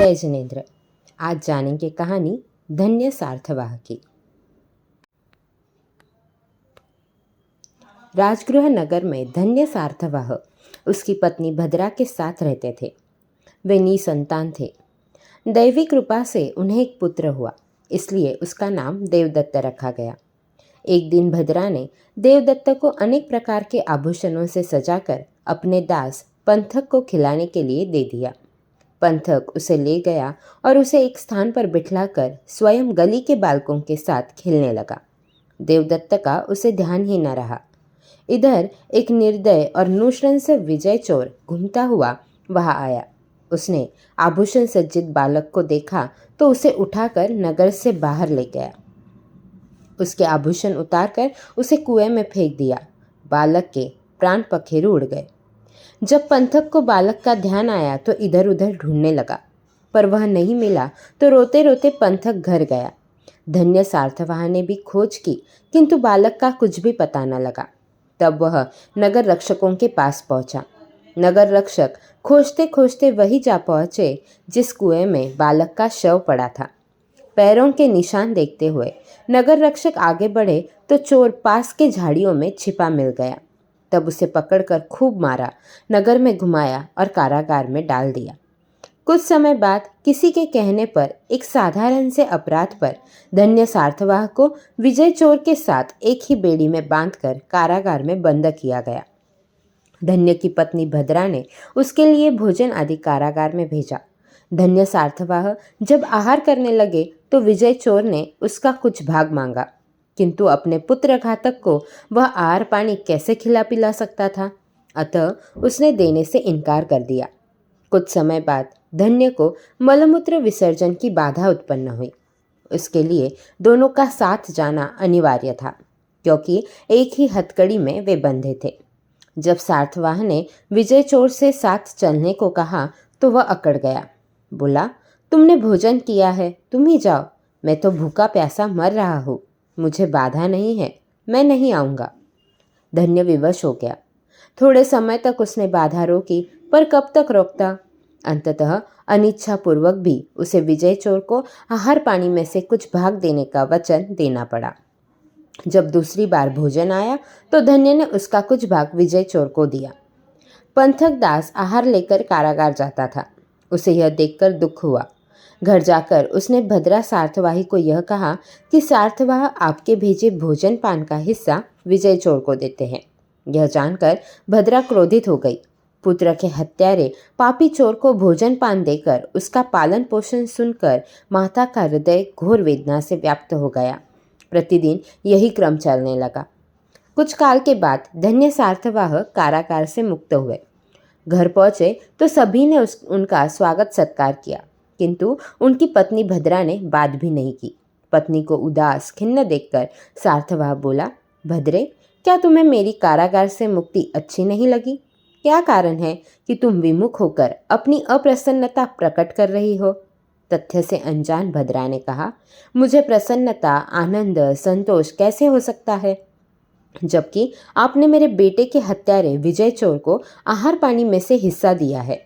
जय जिनेंद्र। आज जानेंगे कहानी धन्य सार्थवाह की। राजगृह नगर में धन्य सार्थवाह उसकी पत्नी भद्रा के साथ रहते थे। वे निसंतान थे। दैवी कृपा से उन्हें एक पुत्र हुआ, इसलिए उसका नाम देवदत्त रखा गया। एक दिन भद्रा ने देवदत्त को अनेक प्रकार के आभूषणों से सजाकर अपने दास पंथक को खिलाने के लिए दे दिया। पंथक उसे ले गया और उसे एक स्थान पर बिठलाकर स्वयं गली के बालकों के साथ खेलने लगा। देवदत्त का उसे ध्यान ही न रहा। इधर एक निर्दय और नृशंस विजय चोर घूमता हुआ वहां आया। उसने आभूषण सज्जित बालक को देखा तो उसे उठाकर नगर से बाहर ले गया। उसके आभूषण उतारकर उसे कुएं में फेंक दिया। बालक के प्राण पखेरु उड़ गए। जब पंथक को बालक का ध्यान आया तो इधर उधर ढूंढने लगा, पर वह नहीं मिला तो रोते रोते पंथक घर गया। धन्य सार्थवाह ने भी खोज की, किंतु बालक का कुछ भी पता न लगा। तब वह नगर रक्षकों के पास पहुंचा। नगर रक्षक खोजते खोजते वही जा पहुंचे जिस कुएं में बालक का शव पड़ा था। पैरों के निशान देखते हुए नगर रक्षक आगे बढ़े तो चोर पास के झाड़ियों में छिपा मिल गया। तब उसे पकड़कर खूब मारा, नगर में घुमाया और कारागार में डाल दिया। कुछ समय बाद किसी के कहने पर एक साधारण से अपराध पर धन्य सार्थवाह को विजय चोर के साथ एक ही बेड़ी में बांधकर कारागार में बंद किया गया। धन्य की पत्नी भद्रा ने उसके लिए भोजन आदि कारागार में भेजा। धन्य सार्थवाह जब आहार करने लगे तो विजय चोर ने उसका कुछ भाग मांगा, किंतु अपने पुत्र घातक को वह आहार पानी कैसे खिला पिला सकता था, अतः उसने देने से इनकार कर दिया। कुछ समय बाद धन्य को मलमूत्र विसर्जन की बाधा उत्पन्न हुई। उसके लिए दोनों का साथ जाना अनिवार्य था, क्योंकि एक ही हथकड़ी में वे बंधे थे। जब सार्थवाह ने विजय चोर से साथ चलने को कहा तो वह अकड़ गया। बोला, तुमने भोजन किया है, तुम ही जाओ, मैं तो भूखा प्यासा मर रहा हूँ, मुझे बाधा नहीं है, मैं नहीं आऊँगा। धन्य विवश हो गया। थोड़े समय तक उसने बाधा रोकी, पर कब तक रोकता। अंततः अनिच्छापूर्वक भी उसे विजय चोर को आहार पानी में से कुछ भाग देने का वचन देना पड़ा। जब दूसरी बार भोजन आया तो धन्य ने उसका कुछ भाग विजय चोर को दिया। पंथक दास आहार लेकर कारागार जाता था। उसे यह देखकर दुख हुआ। घर जाकर उसने भद्रा सार्थवाही को यह कहा कि सार्थवाह आपके भेजे भोजन पान का हिस्सा विजय चोर को देते हैं। यह जानकर भद्रा क्रोधित हो गई। पुत्र के हत्यारे पापी चोर को भोजन पान देकर उसका पालन पोषण सुनकर माता का हृदय घोर वेदना से व्याप्त हो गया। प्रतिदिन यही क्रम चलने लगा। कुछ काल के बाद धन्य सार्थवाह कारागार से मुक्त हुए। घर पहुंचे तो सभी ने उनका स्वागत सत्कार किया, किंतु उनकी पत्नी भद्रा ने बात भी नहीं की। पत्नी को उदास खिन्न देखकर सार्थवाह बोला, भद्रे, क्या तुम्हें मेरी कारागार से मुक्ति अच्छी नहीं लगी? क्या कारण है कि तुम विमुख होकर अपनी अप्रसन्नता प्रकट कर रही हो? तथ्य से अनजान भद्रा ने कहा, मुझे प्रसन्नता, आनंद, संतोष कैसे हो सकता है, जबकि आपने मेरे बेटे के हत्यारे विजय चोर को आहार पानी में से हिस्सा दिया है।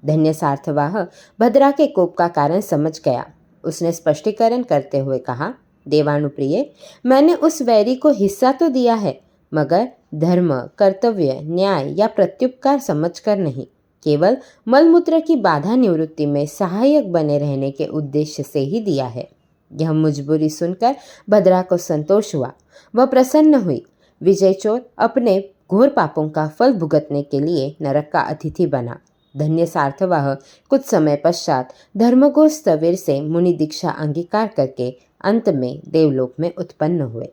धन्य सार्थवाह भद्रा के कोप का कारण समझ गया। उसने स्पष्टीकरण करते हुए कहा, देवानुप्रिय, मैंने उस वैरी को हिस्सा तो दिया है, मगर धर्म, कर्तव्य, न्याय या प्रत्युपकार समझकर नहीं, केवल मलमूत्र की बाधा निवृत्ति में सहायक बने रहने के उद्देश्य से ही दिया है। यह मजबूरी सुनकर भद्रा को संतोष हुआ। वह प्रसन्न हुई। विजय चोर अपने घोर पापों का फल भुगतने के लिए नरक का अतिथि बना। धन्य सार्थवाह कुछ समय पश्चात धर्मघोष स्थविर से मुनि दीक्षा अंगीकार करके अंत में देवलोक में उत्पन्न हुए।